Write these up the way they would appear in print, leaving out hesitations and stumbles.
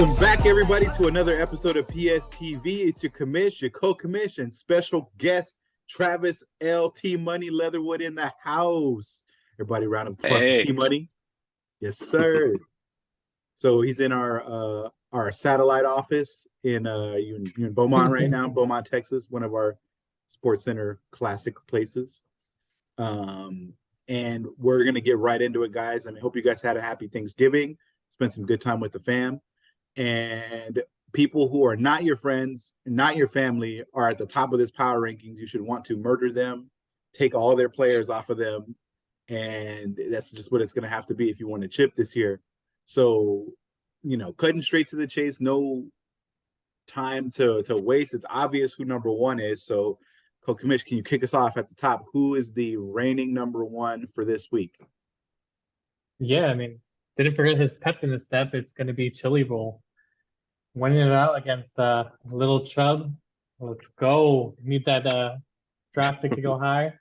Welcome back, everybody, to another episode of PSTV. It's your commish, your co-commish, and special guest, Travis L. T Money Leatherwood in the house. Everybody round of applause for T Money. Yes, sir. So he's in our satellite office in you're in Beaumont right now, Beaumont, Texas, one of our Sports Center classic places. And we're gonna get right into it, guys. I hope you guys had a happy Thanksgiving, spent some good time with the fam. And people who are not your friends, not your family, are at the top of this power rankings. You should want to murder them, take all their players off of them, and that's just what it's going to have to be if you want to chip this year. So, cutting straight to the chase, no time to waste. It's obvious who number one is. So, Co-Commish, can you kick us off at the top? Who is the reigning number one for this week? Yeah, didn't forget his pep in the step. It's going to be Chili Bowl. Winning it out against Little Chub. Let's go. Need that draft pick to go high.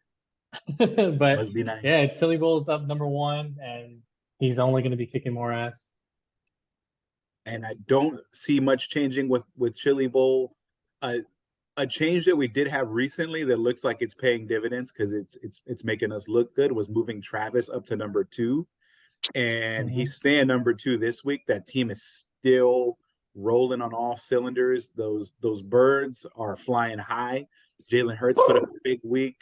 But Must be nice. yeah, Chili Bowl's up number one, and he's only going to be kicking more ass. And I don't see much changing with Chili Bowl. A change that we did have recently that looks like it's paying dividends because it's making us look good was moving Travis up to number two. And he's staying number two this week. That team is still rolling on all cylinders. Those birds are flying high. Jalen Hurts put up a big week.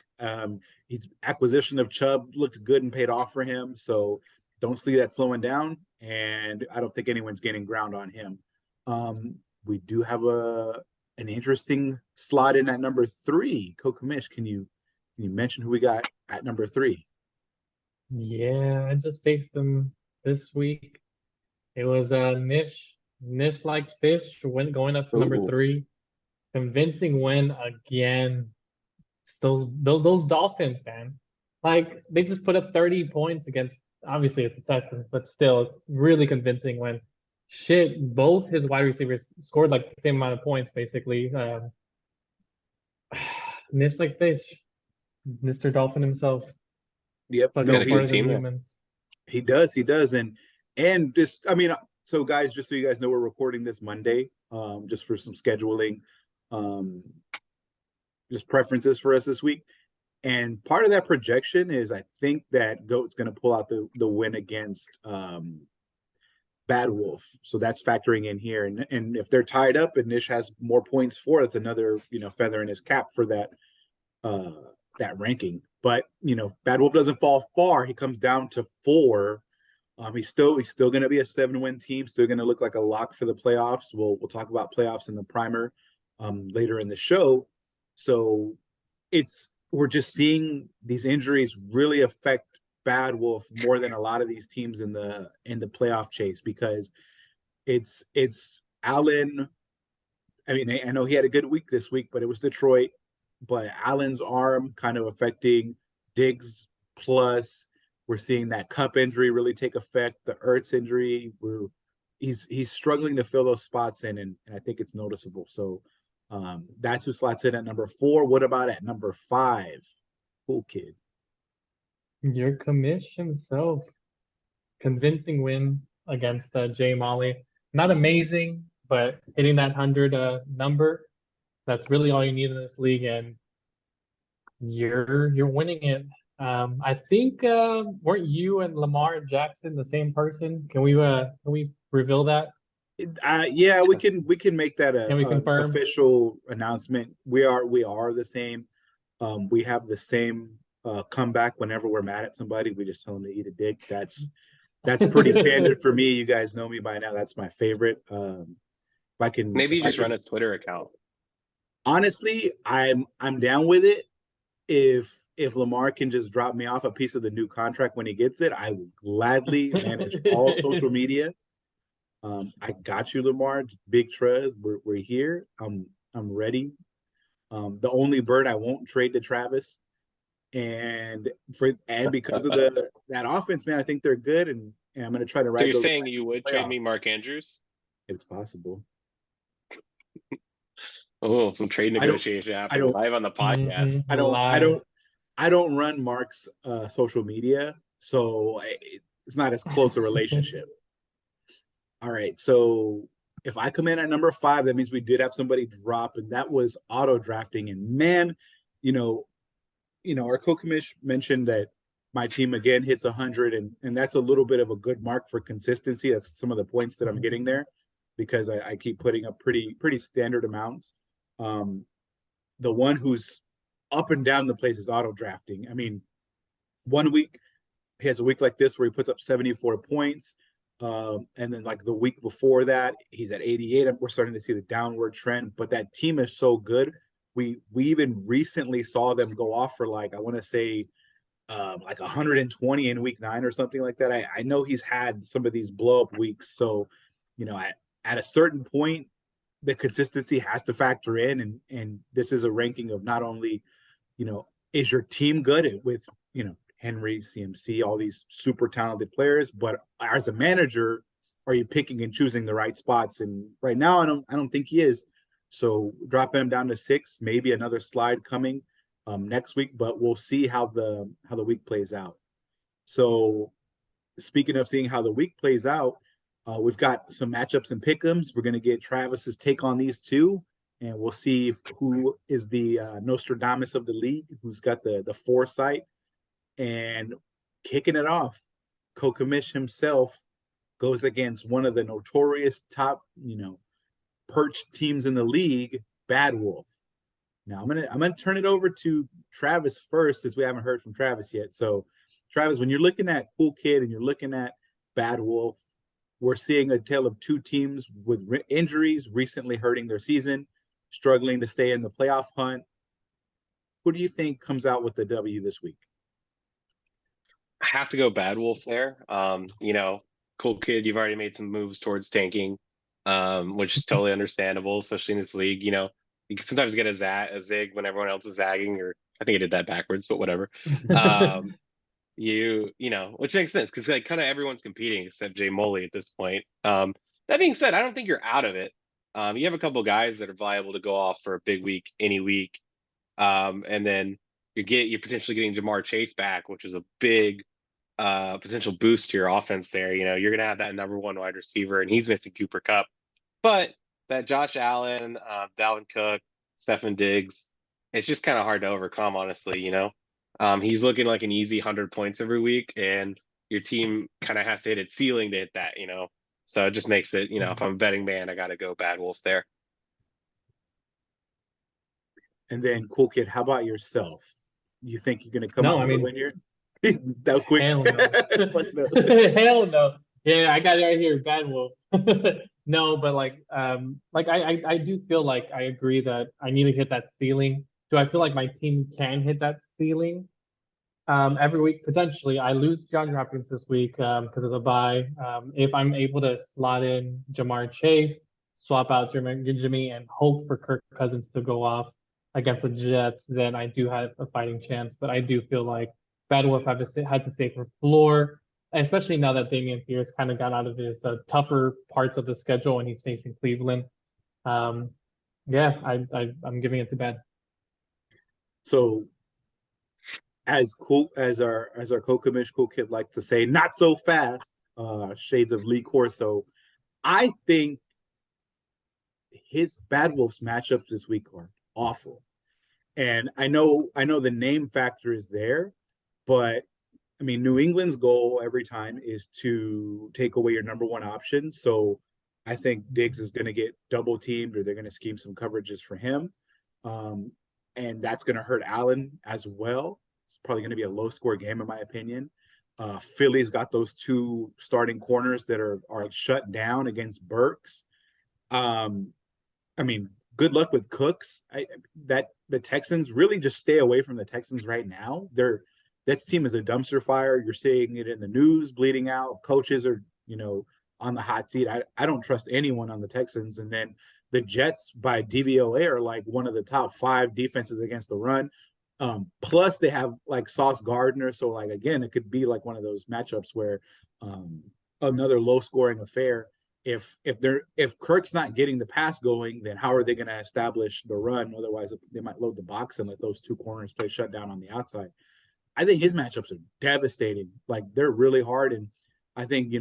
His acquisition of Chubb looked good and paid off for him. So don't see that slowing down. And I don't think anyone's gaining ground on him. We do have an interesting slot in at number three. Co-Commish, can you mention who we got at number three? Yeah, I just faced him this week. It was Nish like fish going up to number three. Convincing win again. Those Dolphins, man. Like they just put up 30 points against, obviously it's the Texans, but still it's really convincing when both his wide receivers scored like the same amount of points basically. Nish like fish. Mr. Dolphin himself. Yep. No, he does. And this, so guys, just so you guys know, we're recording this Monday, just for some scheduling, just preferences for us this week. And part of that projection is I think that GOAT's going to pull out the win against Bad Wolf. So that's factoring in here. And if they're tied up and Nish has more points for it, it's another, feather in his cap for that ranking. But Bad Wolf doesn't fall far. He comes down to 4. He's still going to be a 7-win team. Still going to look like a lock for the playoffs. We'll talk about playoffs in the primer later in the show. So we're just seeing these injuries really affect Bad Wolf more than a lot of these teams in the playoff chase, because it's Allen. I know he had a good week this week, but it was Detroit. But Allen's arm kind of affecting Diggs, plus we're seeing that Cup injury really take effect. The Ertz injury, he's struggling to fill those spots in, and I think it's noticeable. So that's who slots in at number 4. What about at number 5? Cool kid. Your commish himself. Convincing win against Jay Molly. Not amazing, but hitting that 100 number. That's really all you need in this league, and you're winning it. I think weren't you and Lamar Jackson the same person? Can we reveal that? Yeah, we can make that an official announcement. We are the same. We have the same comeback whenever we're mad at somebody. We just tell them to eat a dick. That's pretty standard for me. You guys know me by now. That's my favorite. If I can, maybe you just run his Twitter account. Honestly, I'm down with it. If Lamar can just drop me off a piece of the new contract when he gets it, I will gladly manage all social media. I got you, Lamar. Big trust. We're here. I'm ready. The only bird I won't trade to Travis, and because of that offense, man, I think they're good, and I'm going to try to ride. So you're saying you would trade me Mark Andrews? It's possible. Oh, some trade negotiation happening live on the podcast. I don't run Mark's social media, so it's not as close a relationship. All right, so if I come in at number 5, that means we did have somebody drop, and that was auto drafting. And man, you know, our co-commish mentioned that my team again hits 100, and that's a little bit of a good mark for consistency. That's some of the points that I'm getting there because I keep putting up pretty standard amounts. The one who's up and down the place is auto drafting. I mean, one week he has a week like this where he puts up 74 points. And then like the week before that, he's at 88. We're starting to see the downward trend, but that team is so good. We even recently saw them go off for like, I want to say like 120 in week 9 or something like that. I know he's had some of these blow up weeks. So, at a certain point, the consistency has to factor in. And this is a ranking of not only, is your team good with, Henry, CMC, all these super talented players, but as a manager, are you picking and choosing the right spots? And right now, I don't think he is. So dropping him down to 6, maybe another slide coming next week, but we'll see how the week plays out. So speaking of seeing how the week plays out, we've got some matchups and pick'ems. We're going to get Travis's take on these two, and we'll see who is the Nostradamus of the league, who's got the foresight. And kicking it off, Kokamish himself goes against one of the notorious top, perched teams in the league, Bad Wolf. Now I'm gonna turn it over to Travis first, since we haven't heard from Travis yet. So, Travis, when you're looking at Cool Kid and you're looking at Bad Wolf, we're seeing a tale of two teams with injuries recently hurting their season, struggling to stay in the playoff hunt. Who do you think comes out with the W this week? I have to go Bad Wolf there. Cool Kid, you've already made some moves towards tanking, which is totally understandable, especially in this league. You can sometimes get a zig when everyone else is zagging, or I think I did that backwards, but whatever. Which makes sense because like kind of everyone's competing except Jay Moley at this point. That being said, I don't think you're out of it. You have a couple guys that are viable to go off for a big week any week, and then you're potentially getting Jamar Chase back, which is a big potential boost to your offense there. You're gonna have that number 1 wide receiver, and he's missing Cooper Kupp, but that Josh Allen, Dalvin Cook, Stefan Diggs, it's just kind of hard to overcome, honestly. He's looking like an easy 100 points every week, and your team kind of has to hit its ceiling to hit that. So it just makes it, if I'm a betting man, I got to go Bad Wolves there. And then, Cool Kid, how about yourself? You think you're going to come out with a win here? That was quick. Hell no. Hell no. Yeah, I got it right here, Bad Wolf. No, but I do feel like I agree that I need to hit that ceiling. Do I feel like my team can hit that ceiling? Every week, potentially. I lose John Hopkins this week because of the bye. If I'm able to slot in Jamar Chase, swap out Jimmy, and hope for Kirk Cousins to go off against the Jets, then I do have a fighting chance. But I do feel like Bad Wolf has a safer floor, especially now that Damian Pierce kind of got out of his tougher parts of the schedule when he's facing Cleveland. I'm giving it to Bad. So, as cool as our co-commish Cool Kid like to say, not so fast. Shades of Lee Corso. I think his Bad Wolves matchups this week are awful, and I know the name factor is there, but I mean, New England's goal every time is to take away your number 1 option. So I think Diggs is going to get double teamed, or they're going to scheme some coverages for him. And that's going to hurt Allen as well. It's probably going to be a low score game, in my opinion. Philly's got those 2 starting corners that are shut down against Burks. I mean, good luck with Cooks. The Texans really just stay away from the Texans right now. That team is a dumpster fire. You're seeing it in the news, bleeding out. Coaches are, on the hot seat. I don't trust anyone on the Texans. And then the Jets, by DVOA, are like one of the top 5 defenses against the run. Plus they have like Sauce Gardner. So like, again, it could be like one of those matchups where another low scoring affair. If Kirk's not getting the pass going, then how are they going to establish the run? Otherwise they might load the box and let those 2 corners play shut down on the outside. I think his matchups are devastating. Like, they're really hard. And I think,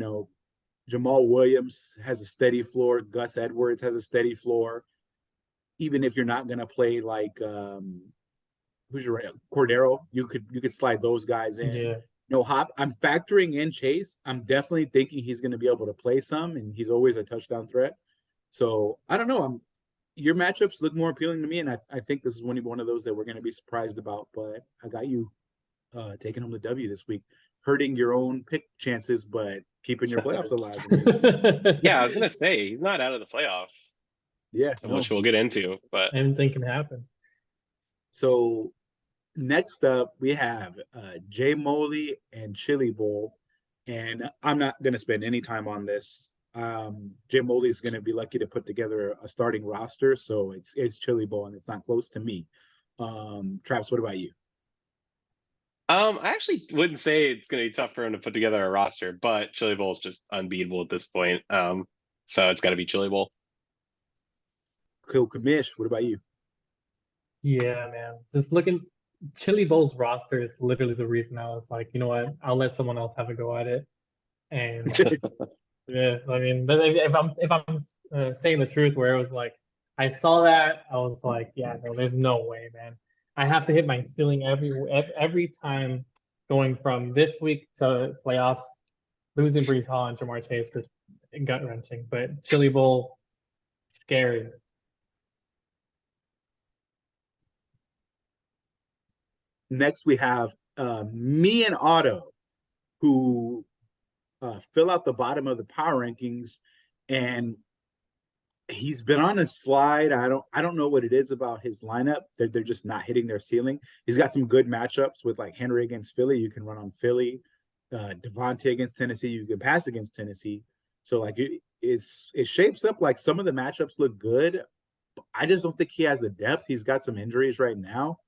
Jamal Williams has a steady floor. Gus Edwards has a steady floor. Even if you're not going to play like who's your Cordero, you could slide those guys in. Yeah. No Hop. I'm factoring in Chase. I'm definitely thinking he's going to be able to play some, and he's always a touchdown threat. So I don't know. Your matchups look more appealing to me, and I think this is one of those that we're going to be surprised about. But I got you taking home the W this week, hurting your own pick chances, but keeping your playoffs alive. Yeah, I was gonna say he's not out of the playoffs, Yeah, which we'll get into. But Anything can happen. So next up, we have Jay Moley and Chili Bowl. And I'm not going to spend any time on this. Jay Moley is going to be lucky to put together a starting roster. So it's Chili Bowl, and it's not close to me. Travis, what about you? I actually wouldn't say it's gonna be tough for him to put together a roster, but Chili Bowl is just unbeatable at this point. So it's got to be Chili Bowl. Cool, Kamish, what about you? Yeah, man. Just looking, Chili Bowl's roster is literally the reason I was like, you know what, I'll let someone else have a go at it. And yeah, I mean, but if I'm saying the truth, where it was like, I saw that, I was like, yeah, no, there's no way, man. I have to hit my ceiling every time going from this week to playoffs, losing Brees Hall and Jamar Chase is gut wrenching. But Chili Bowl, scary. Next, we have me and Otto, who fill out the bottom of the power rankings, and he's been on a slide. I don't know what it is about his lineup. They're just not hitting their ceiling. He's got some good matchups with like Henry against Philly. You can run on Philly, Devontae against Tennessee. You can pass against Tennessee. So like it shapes up like some of the matchups look good. I just don't think he has the depth. He's got some injuries right now.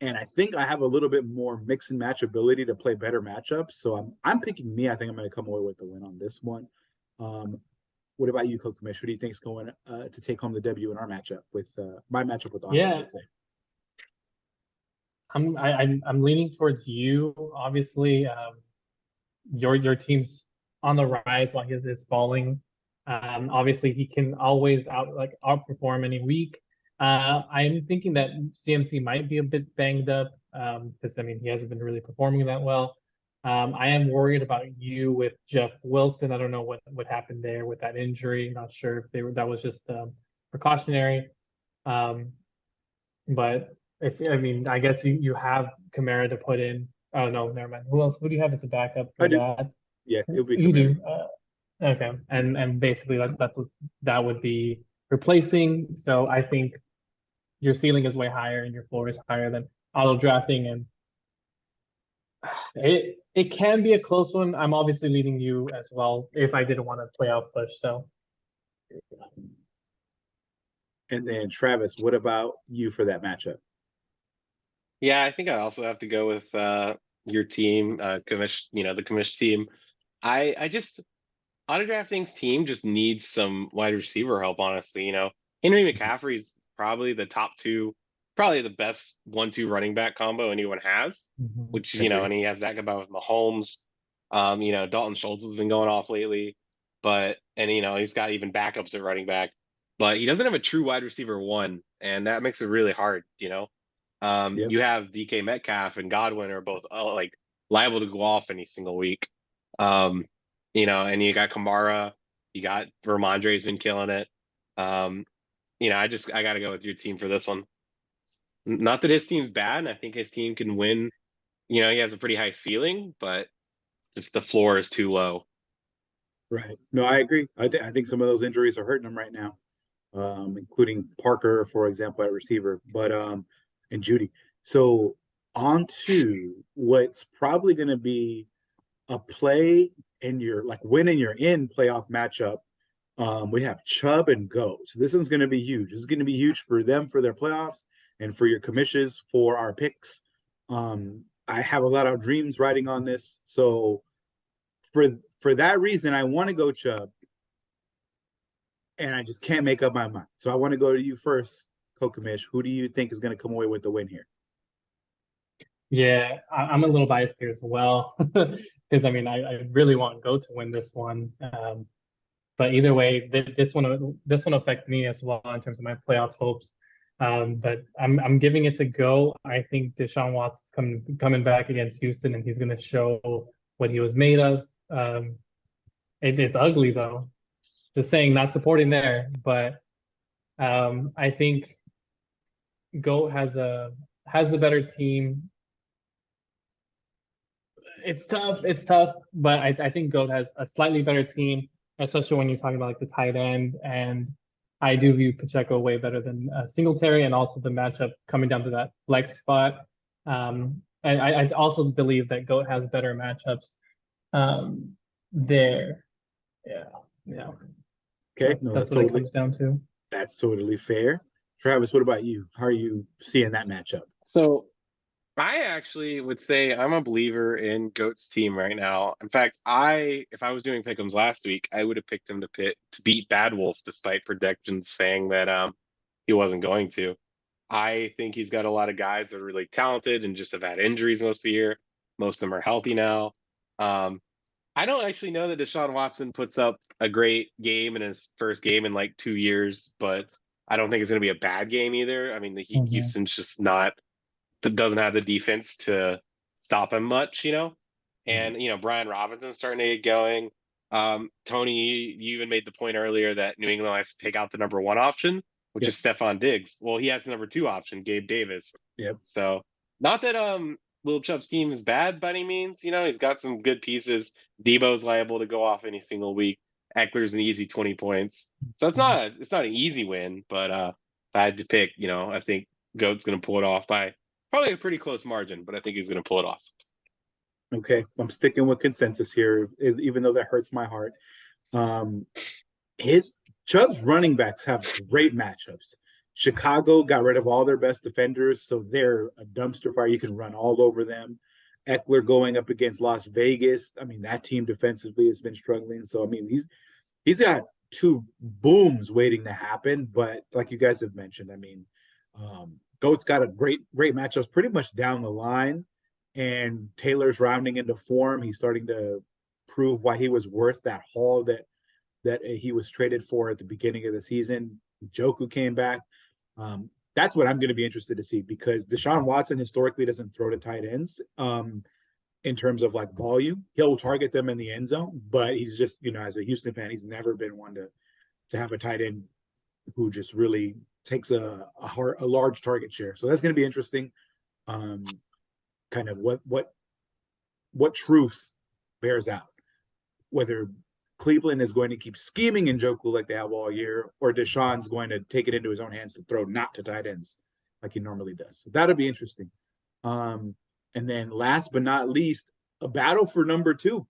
And I think I have a little bit more mix and match ability to play better matchups. So I'm picking me. I think I'm going to come away with the win on this one. What about you, Coach Commish? Who do you think is going to take home the W in our matchup with my matchup with Otto? Yeah. I should say. I'm leaning towards you. Obviously, your team's on the rise while his is falling. Obviously, he can always outperform any week. I'm thinking that CMC might be a bit banged up because I mean he hasn't been really performing that well. I am worried about you with Jeff Wilson. I don't know what happened there with that injury. Not sure if that was just precautionary. But I guess you have Kamara to put in. Oh no, never mind. Who do you have as a backup for that? Yeah, it'll be You Kamara. do. Okay, and basically that's what that would be replacing. So I think your ceiling is way higher and your floor is higher than auto drafting, and it can be a close one. I'm obviously leading you as well if I didn't want to playoff push. So And then Travis, what about you for that matchup? yeah, I think I also have to go with your team, commish. The commish team. I just auto drafting's team just needs some wide receiver help. Honestly, Henry McCaffrey's probably the top two, probably the best 1-2 running back combo anyone has. Which and he has that combined with Mahomes. Dalton Schultz has been going off lately, but he's got even backups at running back, but he doesn't have a true wide receiver one, and that makes it really hard. You have DK Metcalf and Godwin are both like liable to go off any single week. And you got Kamara, you got Ramondre's been killing it. I got to go with your team for this one. Not that his team's bad, and I think his team can win. He has a pretty high ceiling, but just the floor is too low. Right. No, I agree. I think some of those injuries are hurting him right now, including Parker, for example, at receiver, but and Judy. So on to what's probably going to be a play in your win in your in playoff matchup. We have Chubb and Go. So this one's going to be huge. This is going to be huge for them for their playoffs and for your commissions for our picks. I have a lot of dreams riding on this. So for that reason, I want to go Chubb. And I just can't make up my mind. So I want to go to you first, Kokamish. Who do you think is going to come away with the win here? Yeah, I'm a little biased here as well. because I mean I really want Go to win this one. But either way, this one affect me as well in terms of my playoffs hopes. But I'm giving it to Go. I think Deshaun Watson's coming back against Houston, and he's going to show what he was made of. It's ugly though. Just saying, not supporting there, but I think Goat has the better team. It's tough, but I think Goat has a slightly better team, especially when you're talking about like the tight end. And I do view Pacheco way better than Singletary, and also the matchup coming down to that flex spot. And I also believe that Goat has better matchups there. Yeah, yeah. Okay, no, That's what it comes down to. that's totally fair. Travis, what about you? How are you seeing that matchup? So I actually would say I'm a believer in Goat's team right now. In fact, if I was doing pick'ems last week, I would have picked him to beat Bad Wolf despite predictions saying that he wasn't going to. I think he's got a lot of guys that are really talented and just have had injuries most of the year. Most of them are healthy now. I don't actually know that Deshaun Watson puts up a great game in his first game in like 2 years, but I don't think it's going to be a bad game either. I mean, Houston's just not, that doesn't have the defense to stop him much, you know? And, Brian Robinson's starting to get going. Tony, you even made the point earlier that New England has to take out the number one option, which is Stephon Diggs. Well, he has the number two option, Gabe Davis. Yep. So not that Lil Chubb's team is bad by any means. He's got some good pieces. Debo's liable to go off any single week. Eckler's an easy 20 points. So it's not an easy win, but if I had to pick, I think Goat's going to pull it off by probably a pretty close margin, but I think he's going to pull it off. Okay, I'm sticking with consensus here, even though that hurts my heart. Chubb's running backs have great matchups. Chicago got rid of all their best defenders, so they're a dumpster fire. You can run all over them. Eckler going up against Las Vegas. I mean, that team defensively has been struggling. So, I mean, he's got two booms waiting to happen. But like you guys have mentioned, I mean, Goat's got a great matchups pretty much down the line. And Taylor's rounding into form. He's starting to prove why he was worth that haul that he was traded for at the beginning of the season. Joku came back. That's what I'm going to be interested to see, because Deshaun Watson historically doesn't throw to tight ends in terms of like volume. He'll target them in the end zone, but he's just, as a Houston fan, he's never been one to have a tight end who just really takes a large target share. So that's going to be interesting. Kind of what truth bears out, whether Cleveland is going to keep scheming in Njoku like they have all year, or Deshaun's going to take it into his own hands to throw not to tight ends like he normally does. So that'll be interesting. And then last but not least, a battle for number two,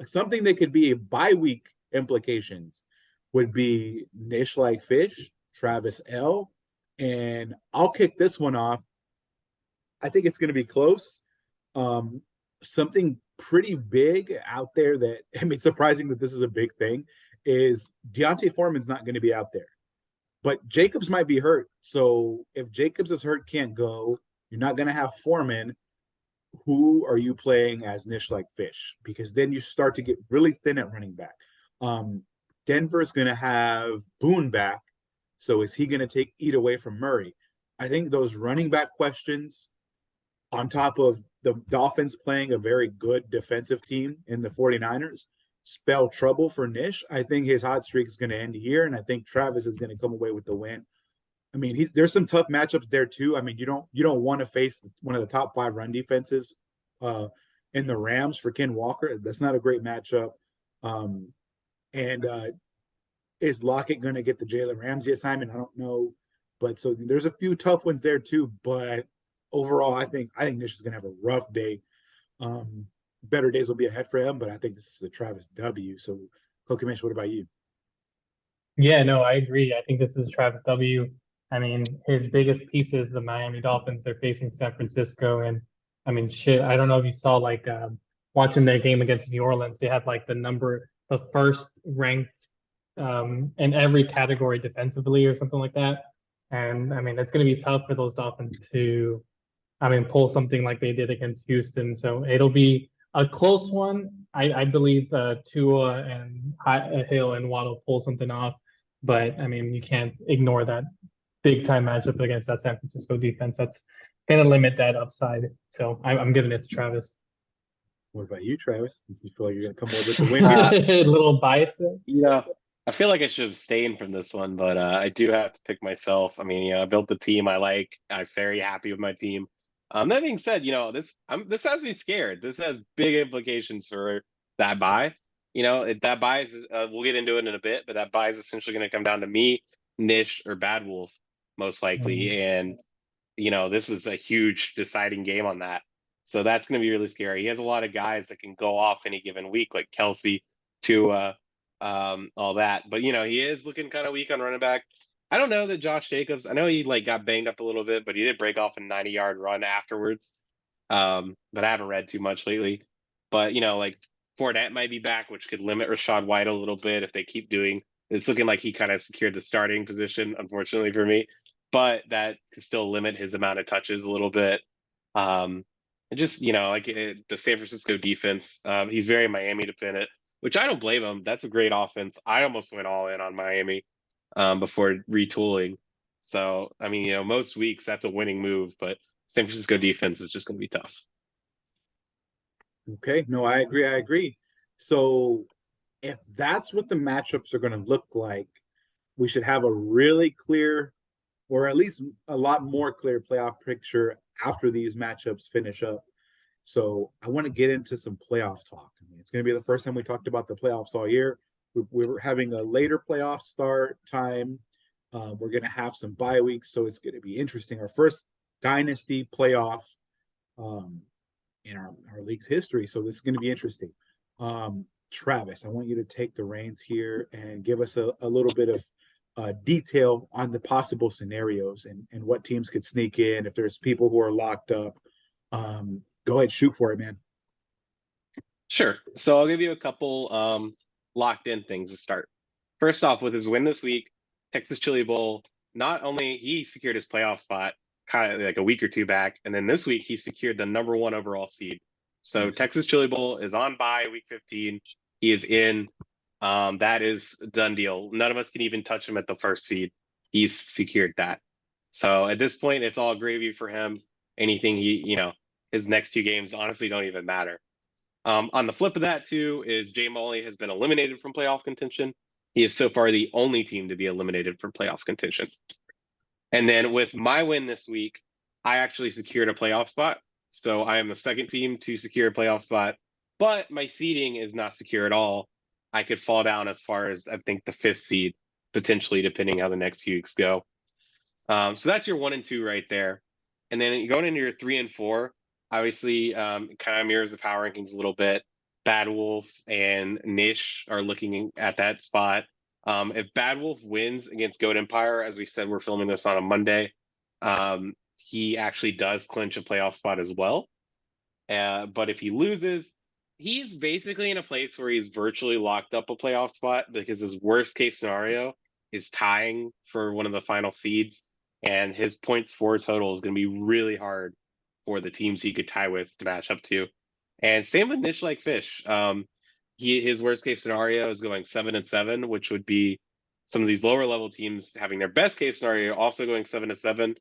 something that could be a bye week implications would be Niche Like Fish, Travis L. And I'll kick this one off. I think it's going to be close. Something pretty big out there that, I mean, it's surprising that this is a big thing, is Deontay Foreman's not going to be out there. But Jacobs might be hurt. So if Jacobs is hurt, can't go, you're not going to have Foreman. Who are you playing as Niche Like Fish? Because then you start to get really thin at running back. Denver's going to have Boone back. So is he going to eat away from Murray? I think those running back questions, on top of the Dolphins playing a very good defensive team in the 49ers, spell trouble for Nish. I think his hot streak is going to end here, and I think Travis is going to come away with the win. I mean, there's some tough matchups there too. I mean, you don't want to face one of the top 5 run defenses in the Rams for Ken Walker. That's not a great matchup. Is Lockett going to get the Jalen Ramsey assignment? I don't know, but so there's a few tough ones there too. But overall, I think Nish is going to have a rough day. Better days will be ahead for him, but I think this is a Travis W. So, Kokemesh, what about you? Yeah, no, I agree. I think this is Travis W. I mean, his biggest piece is the Miami Dolphins. They're facing San Francisco, and I mean, shit. I don't know if you saw watching their game against New Orleans. They had the first ranked in every category defensively or something like that. And I mean, it's going to be tough for those Dolphins to, pull something like they did against Houston. So it'll be A close one. I believe Tua and Hill and Waddle pull something off, but I mean you can't ignore that big time matchup against that San Francisco defense. That's gonna limit that upside. So I'm giving it to Travis. What about you, Travis? You feel like you're gonna come away with the win here? A little bias there. Yeah, I feel like I should abstain from this one, but I do have to pick myself. I mean, I built the team I like. I'm very happy with my team. That being said, this has me scared. This has big implications for that buy. That buy is we'll get into it in a bit, but that buy is essentially going to come down to me, Nish, or Bad Wolf, most likely. And this is a huge deciding game on that. So that's going to be really scary. He has a lot of guys that can go off any given week, like Kelsey, Tua, all that. But he is looking kind of weak on running back. I don't know that Josh Jacobs. I know he got banged up a little bit, but he did break off a 90-yard run afterwards. But I haven't read too much lately. But Fournette might be back, which could limit Rashad White a little bit if they keep doing. It's looking like he kind of secured the starting position, unfortunately for me. But that could still limit his amount of touches a little bit. And just the San Francisco defense. He's very Miami dependent, which I don't blame him. That's a great offense. I almost went all in on Miami before retooling. So I mean, most weeks that's a winning move, but San Francisco defense is just going to be tough. Okay, no, I agree. I agree. So if that's what the matchups are going to look like, we should have a really clear, or at least a lot more clear playoff picture after these matchups finish up. So I want to get into some playoff talk. I mean, it's going to be the first time we talked about the playoffs all year. We were having a later playoff start time. We're going to have some bye weeks, so it's going to be interesting. Our first dynasty playoff in our league's history. So this is going to be interesting. Travis, I want you to take the reins here and give us a little bit of detail on the possible scenarios and what teams could sneak in if there's people who are locked up. Go ahead, shoot for it, man. Sure. So I'll give you a couple locked in things to start. First off, with his win this week, Texas Chili Bowl, not only he secured his playoff spot kind of like a week or two back, and then this week he secured the #1 overall seed. So Nice. Texas Chili Bowl is on bye week 15. He is in. That is a done deal. None of us can even touch him at the first seed. He's secured that. So at this point, it's all gravy for him. Anything his next two games honestly don't even matter. On the flip of that too is Jay Molly has been eliminated from playoff contention. He is so far the only team to be eliminated from playoff contention. And then with my win this week, I actually secured a playoff spot. So I am the second team to secure a playoff spot, but my seeding is not secure at all. I could fall down as far as I think the 5th seed, potentially, depending how the next few weeks go. So that's your 1 and 2 right there. And then going into your 3 and 4, obviously kind of mirrors the power rankings a little bit. Bad Wolf and Nish are looking at that spot. If Bad Wolf wins against Goat Empire, as we said, we're filming this on a Monday, he actually does clinch a playoff spot as well. But if he loses, he's basically in a place where he's virtually locked up a playoff spot because his worst case scenario is tying for one of the final seeds. And his points for total is going to be really hard for the teams he could tie with to match up to. And same with Niche Like Fish. His worst case scenario is going 7-7, which would be some of these lower level teams having their best case scenario also going 7-7,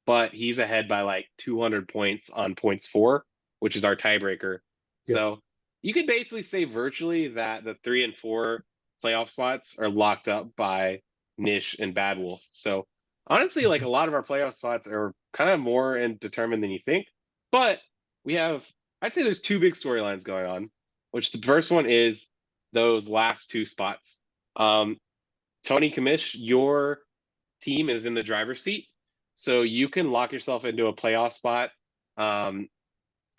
but he's ahead by like 200 points on points for, which is our tiebreaker. Yeah. So you could basically say virtually that the 3 and 4 playoff spots are locked up by Nish and Bad Wolf. So honestly, like a lot of our playoff spots are kind of more determined than you think. But I'd say there's 2 big storylines going on, which the first one is those last 2 spots. Tony Kamish, your team is in the driver's seat. So you can lock yourself into a playoff spot.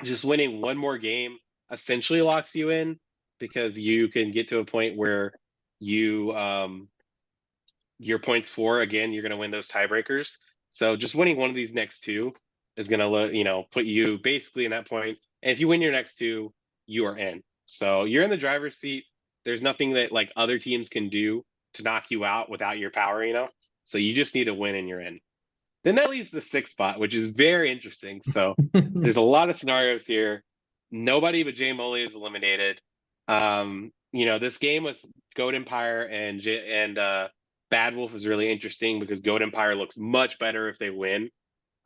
Just winning one more game essentially locks you in because you can get to a point where your points for, again, you're going to win those tiebreakers. So just winning one of these next 2 is going to, put you basically in that point. And if you win your next 2, you are in. So you're in the driver's seat. There's nothing that like other teams can do to knock you out without your power, So you just need to win and you're in. Then that leaves the 6th spot, which is very interesting. So there's a lot of scenarios here. Nobody but Jay Moley is eliminated. This game with Goat Empire and Bad Wolf is really interesting because Goat Empire looks much better if they win.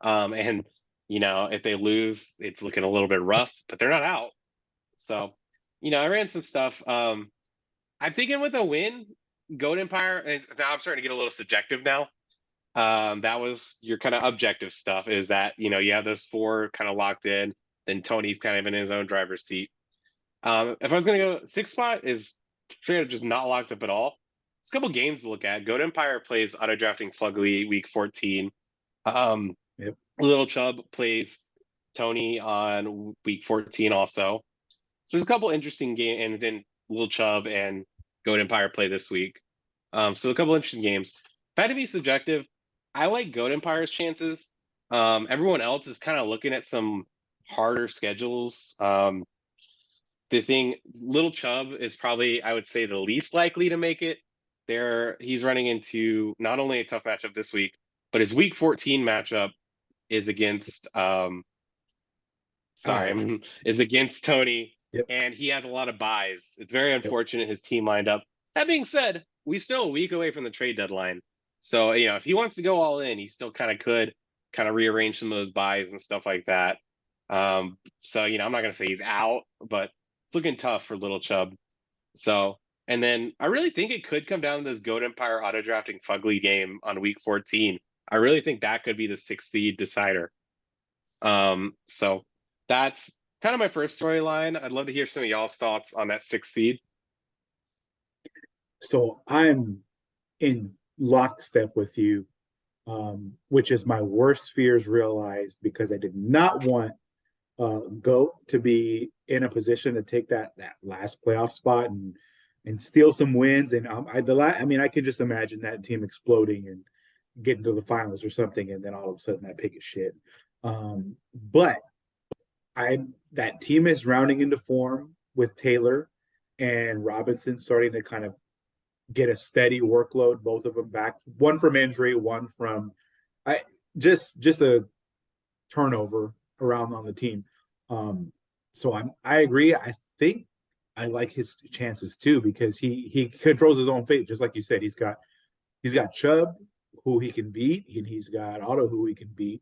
And if they lose, it's looking a little bit rough, but they're not out. So, I ran some stuff. I'm thinking with a win, Goat Empire now I'm starting to get a little subjective now. That was your kind of objective stuff, is that you have those four kind of locked in, then Tony's kind of in his own driver's seat. If I was gonna go sixth spot is straight up just not locked up at all. There's a couple games to look at. Goat Empire plays auto drafting Fugly week 14. Yep. Little Chubb plays Tony on week 14 also. So there's a couple interesting games, and then Little Chubb and Goat Empire play this week. So a couple interesting games. If I had to be subjective, I like Goat Empire's chances. Everyone else is kind of looking at some harder schedules. The thing, Little Chubb is probably, I would say, the least likely to make it. He's running into not only a tough matchup this week, but his week 14 matchup is against is against Tony. Yep. And he has a lot of buys. It's very Yep. unfortunate his team lined up. That being said, we're still a week away from the trade deadline. So, if he wants to go all in, he still kind of could kind of rearrange some of those buys and stuff like that. So, I'm not going to say he's out, but it's looking tough for Little Chubb. So, and then I really think it could come down to this Goat Empire auto drafting Fugly game on week 14. I really think that could be the 6th seed decider. So that's kind of my first storyline. I'd love to hear some of y'all's thoughts on that 6th seed. So I'm in lockstep with you, which is my worst fears realized, because I did not want Goat to be in a position to take that last playoff spot and steal some wins. And I can just imagine that team exploding and getting to the finals or something, and then all of a sudden that pick is shit. But that team is rounding into form with Taylor and Robinson starting to kind of get a steady workload, both of them back, one from injury, one from just a turnover around on the team. So I agree. I think I like his chances too, because he controls his own fate, just like you said. He's got Chubb, who he can beat, and he's got Otto, who he can beat.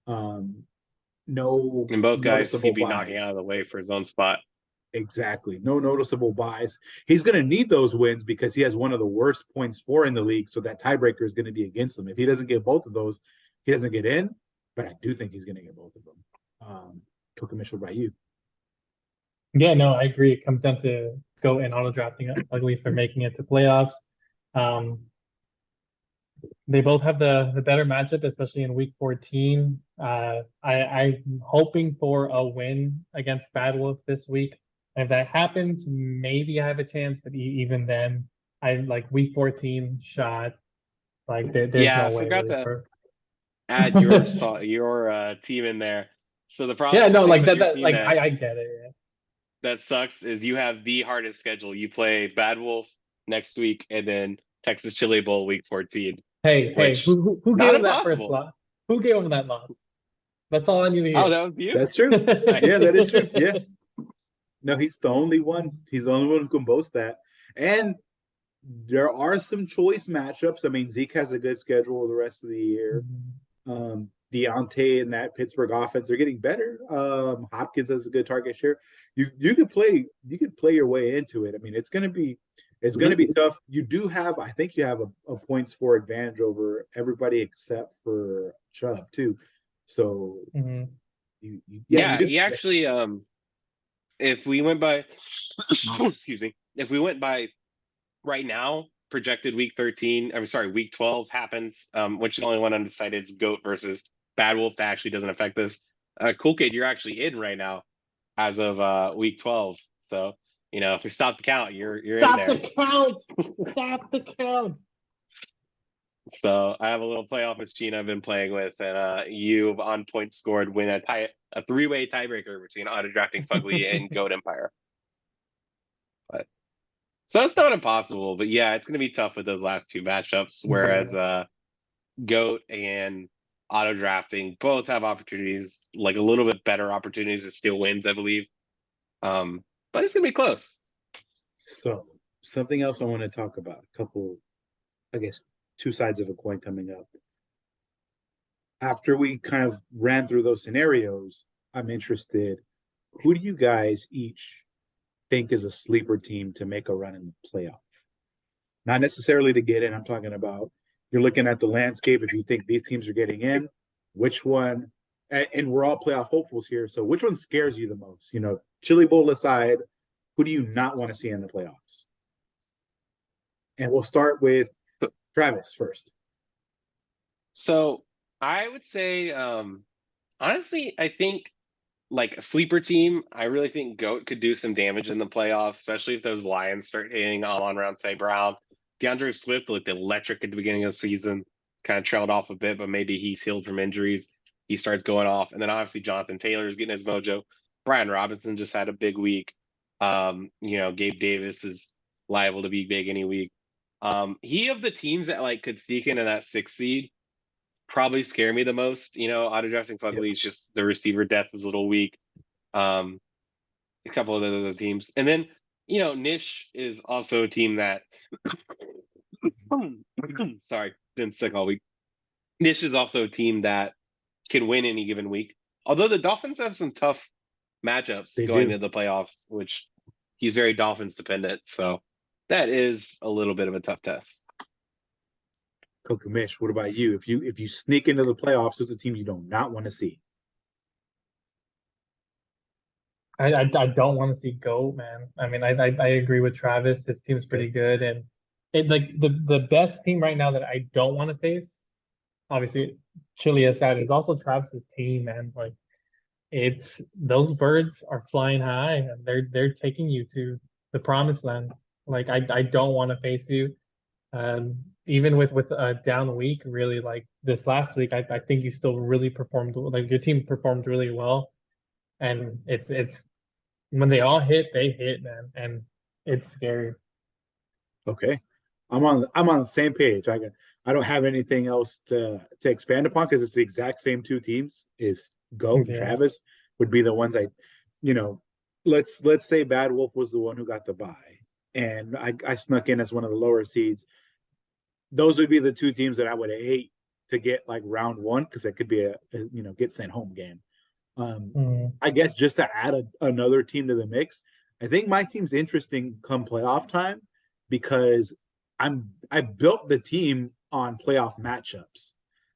No, and both guys seem to be buys. knocking out of the way for his own spot. Exactly. No noticeable buys. He's going to need those wins because he has one of the worst points for in the league. So that tiebreaker is going to be against him. If he doesn't get both of those, he doesn't get in. But I do think he's going to get both of them. Co-commissioned by you. Yeah, no, I agree. It comes down to Goat and auto drafting Ugly for making it to playoffs. They both have the better matchup, especially in week 14. I'm hoping for a win against Bad Wolf this week. If that happens, maybe I have a chance, but even then, I like week 14 shot. Like there's Yeah, no I way. forgot really to add your team in there. So the problem, Yeah, no, the thing like about that. your That team like I get it. Yeah. that sucks is you have the hardest schedule. You play Bad Wolf next week, and then Texas Chili Bowl week 14. Hey, Which, who not gave him that first impossible. loss? Who gave him that loss? That's all I need to hear. Oh, that was you? That's true. Yeah, that is true. Yeah. No, he's the only one. He's the only one who can boast that. And there are some choice matchups. I mean, Zeke has a good schedule the rest of the year. Deontay and that Pittsburgh offense are getting better. Hopkins has a good target share. You could play your way into it. I mean, it's gonna be tough. You do have, I think you have a points for advantage over everybody except for Chubb too. So he actually if we went by excuse me, if we went by right now, projected week 12 happens, which is the only one undecided. It's Goat versus Bad Wolf. That actually doesn't affect this. Cool Kid, you're actually in right now as of week 12. So, if we stop the count, you're in there. Stop the count. So I have a little playoff machine I've been playing with, and you on points scored win a three-way tiebreaker between auto drafting Fugly and Goat Empire. So it's not impossible, but yeah, it's going to be tough with those last two matchups. Whereas Goat and auto drafting both have opportunities, like a little bit better opportunities to steal wins, I believe. But it's gonna be close. So something else I want to talk about. A couple, I guess, two sides of a coin coming up. After we kind of ran through those scenarios, I'm interested. Who do you guys each think is a sleeper team to make a run in the playoff? Not necessarily to get in. I'm talking about you're looking at the landscape. If you think these teams are getting in, which one? And we're all playoff hopefuls here. So which one scares you the most? You know, Chili Bowl aside, who do you not want to see in the playoffs? And we'll start with Travis first. So I would say, honestly, I think like a sleeper team, I really think Goat could do some damage in the playoffs, especially if those Lions start hitting on St. Brown. DeAndre Swift looked electric at the beginning of the season, kind of trailed off a bit, but maybe he's healed from injuries. He starts going off. And then obviously Jonathan Taylor is getting his mojo. Brian Robinson just had a big week. Gabe Davis is liable to be big any week. He of the teams that like could sneak into that 6th seed probably scare me the most. Auto drafting Fugly is just the receiver depth is a little weak. A couple of those other teams. And then, Nish is also a team that sorry, been sick all week. Nish is also a team that can win any given week. Although the Dolphins have some tough matchups going into the playoffs, which he's very Dolphins dependent. So that is a little bit of a tough test. Kokamish, what about you? If you sneak into the playoffs, who's a team you do not want to see? I don't want to see GOAT, man. I mean, I agree with Travis. His team's pretty good, and it like the best team right now that I don't want to face, obviously, Chile aside, is also Travis's team, man. Like, it's those birds are flying high, and they're taking you to the promised land. Like, I don't want to face you. Even with a down week, really, like this last week, I think you still really performed, like your team performed really well. And it's when they all hit, they hit, man, and it's scary. Okay. I'm on the same page. I don't have anything else to expand upon because it's the exact same two teams. Is Goat and Yeah. Travis would be the ones you know, let's say Bad Wolf was the one who got the bye, and I snuck in as one of the lower seeds. Those would be the two teams that I would hate to get like round one because it could be a get sent home game. I guess just to add another team to the mix, I think my team's interesting come playoff time because I built the team on playoff matchups.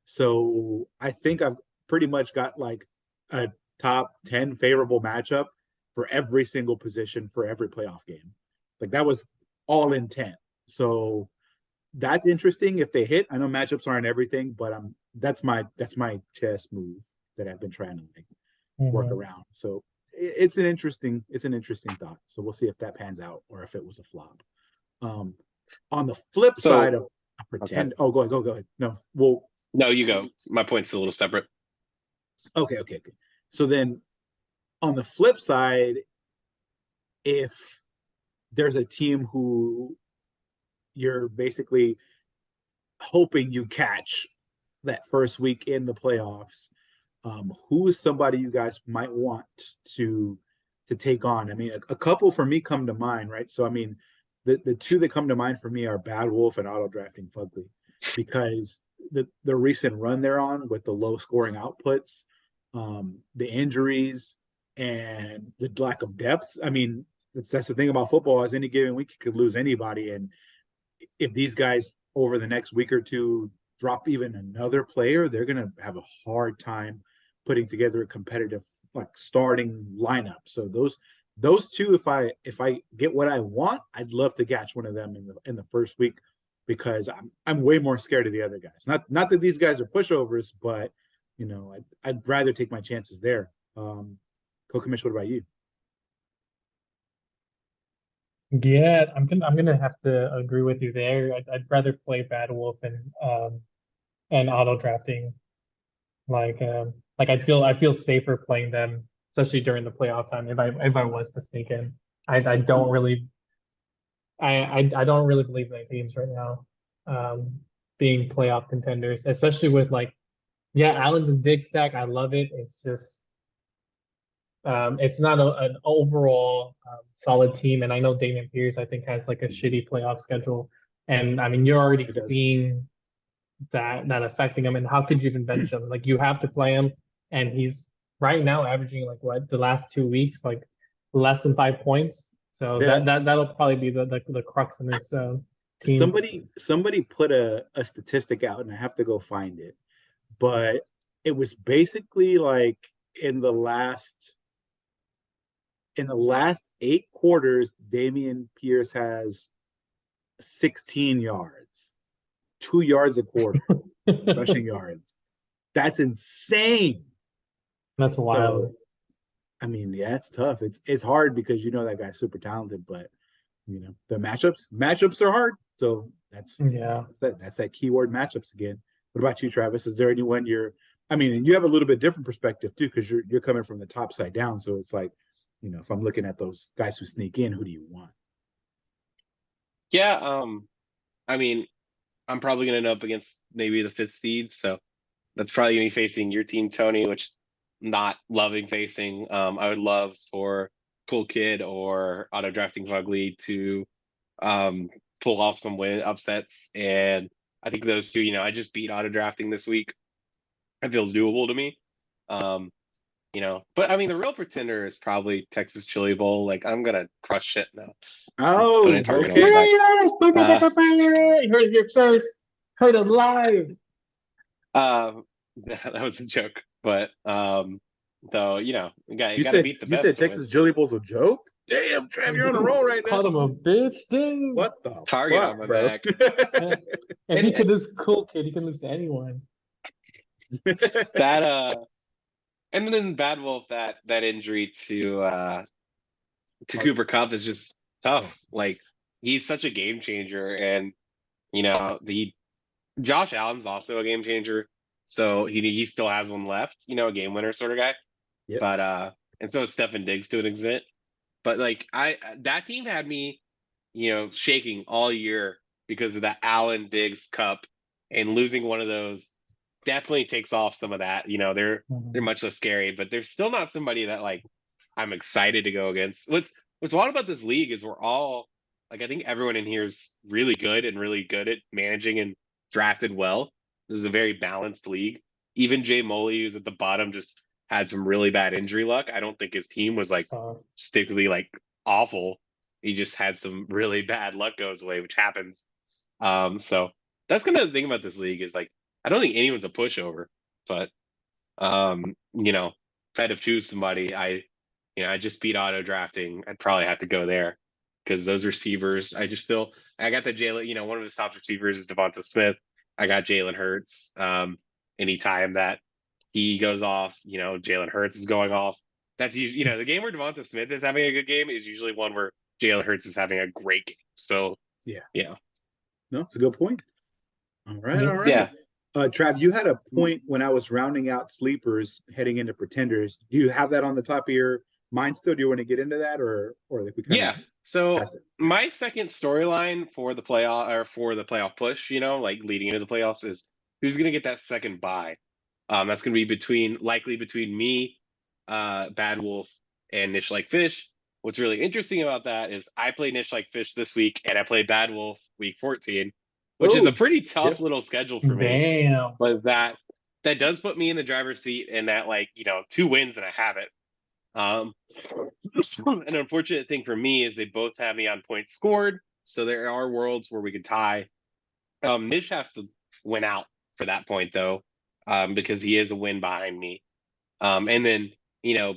So I think I've pretty much got like a top 10 favorable matchup for every single position for every playoff game. Like that was all intent. So that's interesting if they hit. I know matchups aren't everything, but that's my chess move that I've been trying to like work around. So it's an interesting thought. So we'll see if that pans out or if it was a flop. On the flip side of pretend. Okay. Oh, go ahead. No, you go. My point's a little separate. Okay. So then on the flip side, if there's a team who you're basically hoping you catch that first week in the playoffs, who is somebody you guys might want to take on? I mean, a couple for me come to mind, right? So I mean, the two that come to mind for me are Bad Wolf and Auto Drafting Fugly, because the recent run they're on with the low scoring outputs, the injuries, and the lack of depth. I mean, that's the thing about football. As any given week, you could lose anybody, and if these guys over the next week or two drop even another player, they're going to have a hard time putting together a competitive like starting lineup. So those two, if I get what I want, I'd love to catch one of them in the first week because I'm way more scared of the other guys. Not that these guys are pushovers, but I'd rather take my chances there. Kokamish, what about you? Yeah, I'm gonna have to agree with you there. I'd rather play Bad Wolf and auto drafting. Like I feel safer playing them, especially during the playoff time. If I was to sneak in, I don't really I don't really believe in the teams right now, being playoff contenders, especially with like, yeah, Allen's a dig stack. I love it. It's just It's not an overall solid team, and I know Damian Pierce I think has like a shitty playoff schedule, and I mean you're already It does. seeing that affecting him. And how could you even bench him? Like you have to play him, and he's right now averaging like what the last 2 weeks, like less than 5 points. So Yeah. that'll probably be the crux in this team. Somebody put a statistic out, and I have to go find it, but it was basically like in the last 8 quarters, Damian Pierce has 16 yards, 2 yards a quarter rushing yards. That's insane. That's wild. So, I mean, yeah, it's tough. It's hard because you know that guy's super talented, but you know the matchups are hard. So Yeah. that's that keyword, matchups again. What about you, Travis? Is there anyone I mean, and you have a little bit different perspective too, because you're coming from the top side down. So it's like, you know, if I'm looking at those guys who sneak in, who do you want? Yeah, I mean, I'm probably gonna end up against maybe the fifth seed, so that's probably gonna be facing your team, Tony, which I'm not loving facing. I would love for Cool Kid or Auto Drafting Fugly to um pull off some upsets, and I think those two, I just beat Auto Drafting this week. It feels doable to me. Um, but I mean, the real pretender is probably Texas Chili Bowl. Like, I'm gonna crush it now. Put Oh, in target on okay. the back. You heard it here first. Heard it live. That was a joke, but though you You gotta said beat the you best said to win. Texas Jelly Bowl's a joke? Damn, Trav, you're on a roll right Called now. him a bitch, dude. What the Target fuck, on my bro? back. Yeah. And he could lose Cool Kid. He can lose to anyone. That and then Bad Wolf, that injury to Cooper Cup is just tough. Like, he's such a game changer, and the Josh Allen's also a game changer. So he still has one left, a game winner sort of guy. Yep. But and so is Stefan Diggs to an extent. But like that team had me, shaking all year because of that Allen Diggs Cup, and losing one of those definitely takes off some of that. They're much less scary, but they're still not somebody that like I'm excited to go against. What's wild about this league is we're all like, I think everyone in here is really good and really good at managing and drafted well. This is a very balanced league. Even Jay Moley, who's at the bottom, just had some really bad injury luck. I don't think his team was like particularly like awful. He just had some really bad luck goes away, which happens. So that's kind of the thing about this league is like, I don't think anyone's a pushover, but if I had to choose somebody, I just beat auto drafting. I'd probably have to go there because those receivers, I just feel I got the Jalen, one of his top receivers is Devonta Smith. I got Jalen Hurts. Anytime that he goes off, Jalen Hurts is going off. That's usually, the game where Devonta Smith is having a good game is usually one where Jalen Hurts is having a great game. So yeah. No, it's a good point. All right, all right. Yeah. Trav, you had a point when I was rounding out sleepers heading into pretenders. Do you have that on the top of your mind still? Do you want to get into that, or if we kind of So my second storyline for the playoff push, like leading into the playoffs, is who's going to get that second bye. That's going to be likely between me, Bad Wolf, and Niche Like Fish. What's really interesting about that is I play Niche Like Fish this week, and I play Bad Wolf week 14, which is a pretty tough little schedule for me. Damn. But that does put me in the driver's seat, and that 2 wins and I have it. An unfortunate thing for me is they both have me on points scored, so there are worlds where we could tie. Nish has to win out for that point though, because he is a win behind me. And then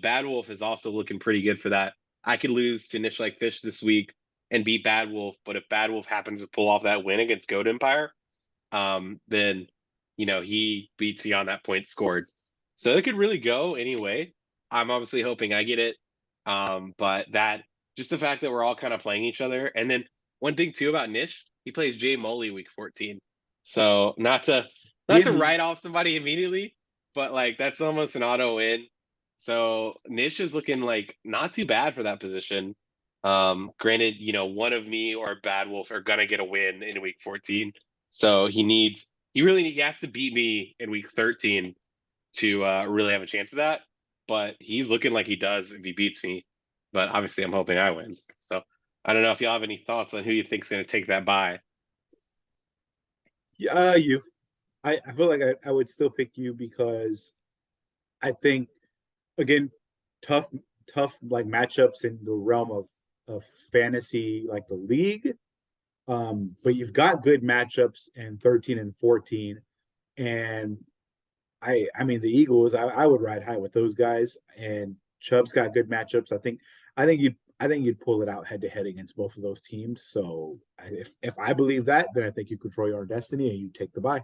Bad Wolf is also looking pretty good for that. I could lose to Niche Like Fish this week and beat Bad Wolf, but if Bad Wolf happens to pull off that win against Goat Empire, then he beats me on that point scored. So it could really go anyway. I'm obviously hoping I get it. But just the fact that we're all kind of playing each other. And then one thing too about Nish, he plays Jay Moley week 14. So not to write off somebody immediately, but like that's almost an auto win. So Nish is looking like not too bad for that position. Granted, one of me or Bad Wolf are gonna get a win in week 14. So he has to beat me in week 13 to really have a chance of that. but he's looking like he does if he beats me. But obviously, I'm hoping I win. So I don't know if y'all have any thoughts on who you think's going to take that bye. Yeah, you. I feel like I would still pick you because I think again, tough like matchups in the realm of fantasy, like the league. But you've got good matchups in 13 and 14. And I mean the Eagles, I would ride high with those guys. And Chubb's got good matchups. I think you'd pull it out head to head against both of those teams. So if I believe that, then I think you control your own destiny and you take the bye.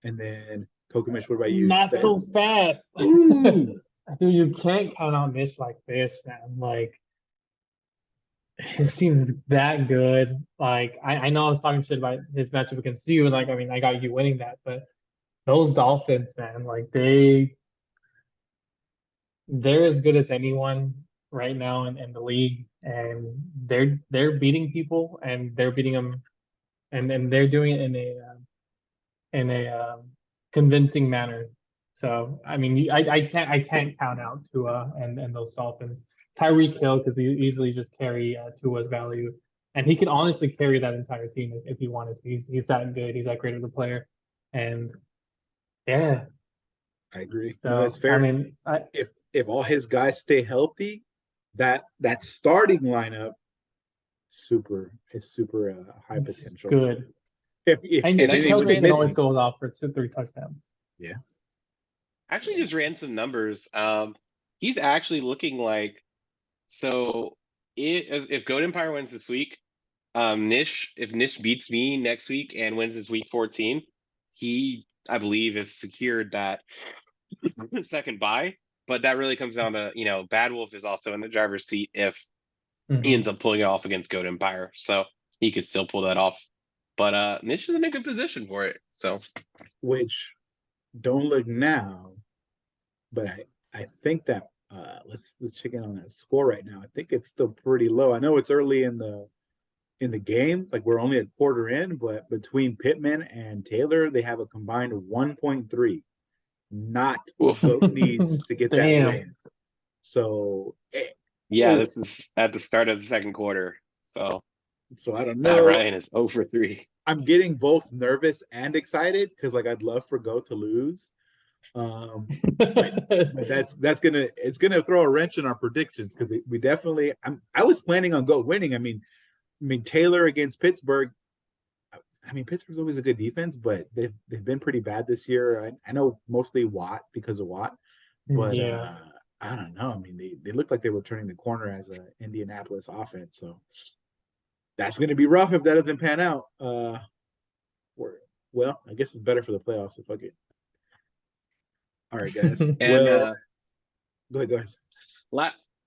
And then Kokomish, what about you? Not so fast. Ooh. Dude, you can't count on Mitch like this, man. Like his team's that good. Like I know I was talking shit about his matchup against you, and like I mean I got you winning that, but those Dolphins, man, like they're as good as anyone right now in the league, and they're beating people, and they're beating them, and they're doing it in a convincing manner. So I mean, I can't count out Tua and those Dolphins. Tyreek Hill because he easily just carry Tua's value, and he can honestly carry that entire team if he wanted to. He's that good. He's that great of a player, and yeah. I agree. So No, that's fair. I mean, If all his guys stay healthy, that starting lineup is super high it's potential. good. And If anyone's Kelsey can always missing, go off for 2-3 touchdowns. yeah. Actually, just ran some numbers. He's actually looking like so. If Goat Empire wins this week, if Nish beats me next week and wins his week 14, he I believe has secured that second bye. But that really comes down to Bad Wolf is also in the driver's seat if he ends up pulling it off against Goat Empire, so he could still pull that off. But Nish is in a good position for it. So, Which don't look now, but I think that let's check in on that score right now. I think it's still pretty low. I know it's early in the game, like we're only a quarter in, but between Pittman and Taylor, they have a combined 1.3. Not what Goat needs to get that win. So this is at the start of the second quarter. So I don't know. Ryan is 0 for 3. I'm getting both nervous and excited because like I'd love for Goat to lose. But it's gonna throw a wrench in our predictions because we definitely I was planning on Goat winning. I mean Taylor against Pittsburgh. I mean Pittsburgh's always a good defense, but they've been pretty bad this year. I know mostly Watt because of Watt, but Yeah. I don't know. I mean they look like they were turning the corner as a Indianapolis offense, so that's gonna be rough if that doesn't pan out. Well, I guess it's better for the playoffs. So fuck it. All right, guys. And go ahead.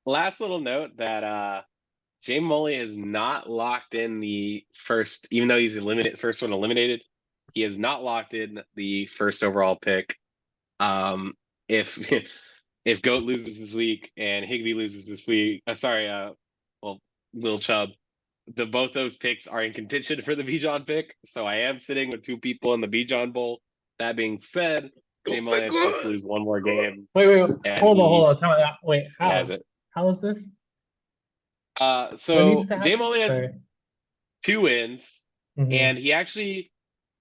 Last little note that Jay Moley is not locked in the first, even though he's first one eliminated. He has not locked in the first overall pick. If if Goat loses this week and Higbee loses this week, Lil Chubb, both those picks are in contention for the Bijan pick. So I am sitting with 2 people in the Bijan Bowl. That being said, Jay Moley has to just lose one more game. Wait. Hold on. Tell me that. Wait, how? Has it? How is this? So Jay Moley has 2 wins, and he actually,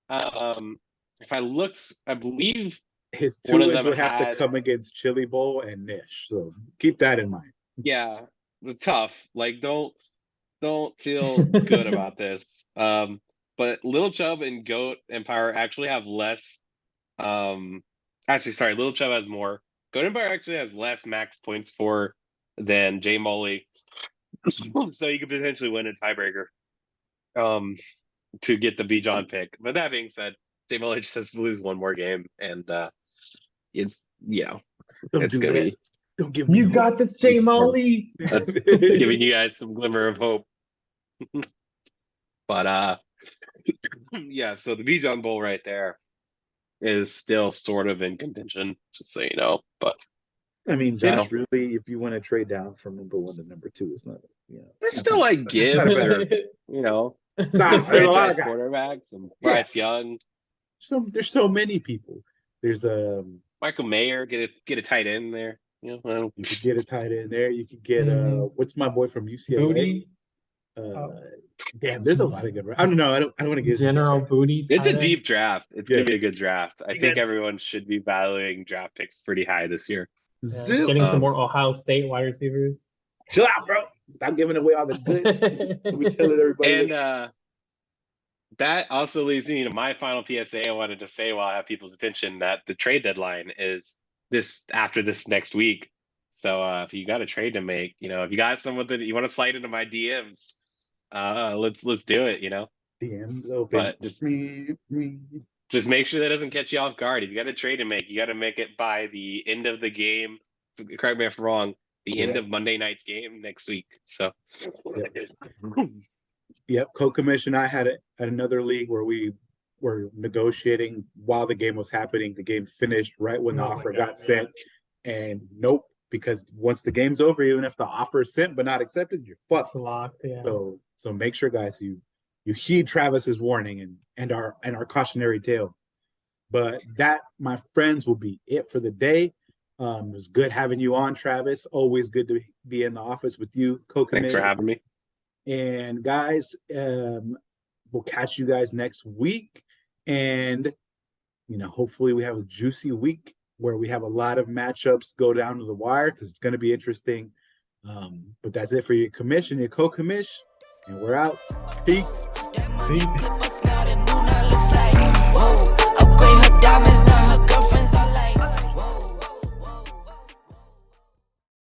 if I looked, I believe his 2 wins would have to come against Chili Bowl and Nish. So keep that in mind. Yeah, it's tough. Like, don't feel good about this. But Little Chubb and Goat Empire actually have less. Little Chubb has more. Goat Empire actually has less max points for than Jay Moley. So you could potentially win a tiebreaker to get the Bijan pick. But that being said, Jay Moley just has to lose one more game, and it's it's gonna be. Don't give me. You got this, Jay Moley. That's giving you guys some glimmer of hope. But so the Bijan Bowl right there is still sort of in contention, just so you know. But I mean, Josh, really, if you want to trade down from number 1 to number 2, it's not. There's still like Gibbs, or there's a lot of quarterbacks and Bryce Young. So there's so many people. There's Michael Mayer, get a tight end there. You know, You could get a tight end there. You could get Mhm. what's my boy from UCLA? Booty, Damn, there's a lot of good. I don't know. I don't want to get General Booty. it's a tight end. deep draft. It's Yeah. gonna be a good draft. I You think guys- everyone should be valuing draft picks pretty high this year. Yeah, Zoom. getting some more Ohio State wide receivers. Chill out, bro. Stop giving away all the goods. We telling everybody. And that also leads me to my final PSA I wanted to say while I have people's attention, that the trade deadline is after this next week. So if you got a trade to make, if you got someone that you want to slide into my DMs, let's do it, DMs open. But just make sure that doesn't catch you off guard. If you got a trade to make, you got to make it by the end of the game. Correct me if I'm wrong. The end of Monday night's game next week. So Yep, co-commission. I had another league where we were negotiating while the game was happening. The game finished right when the offer got sent, and nope, because once the game's over, even if the offer is sent but not accepted, you're fucked. It's locked. Yeah. So make sure, guys, you heed Travis's warning and our cautionary tale. But that, my friends, will be it for the day. It was good having you on, Travis. Always good to be in the office with you, co-commission. thanks for having me. And guys, we'll catch you guys next week. And, hopefully we have a juicy week where we have a lot of matchups go down to the wire, because it's going to be interesting. But that's it for your commission, your co-commish. And we're out. Peace. Peace. Upgrade her diamonds.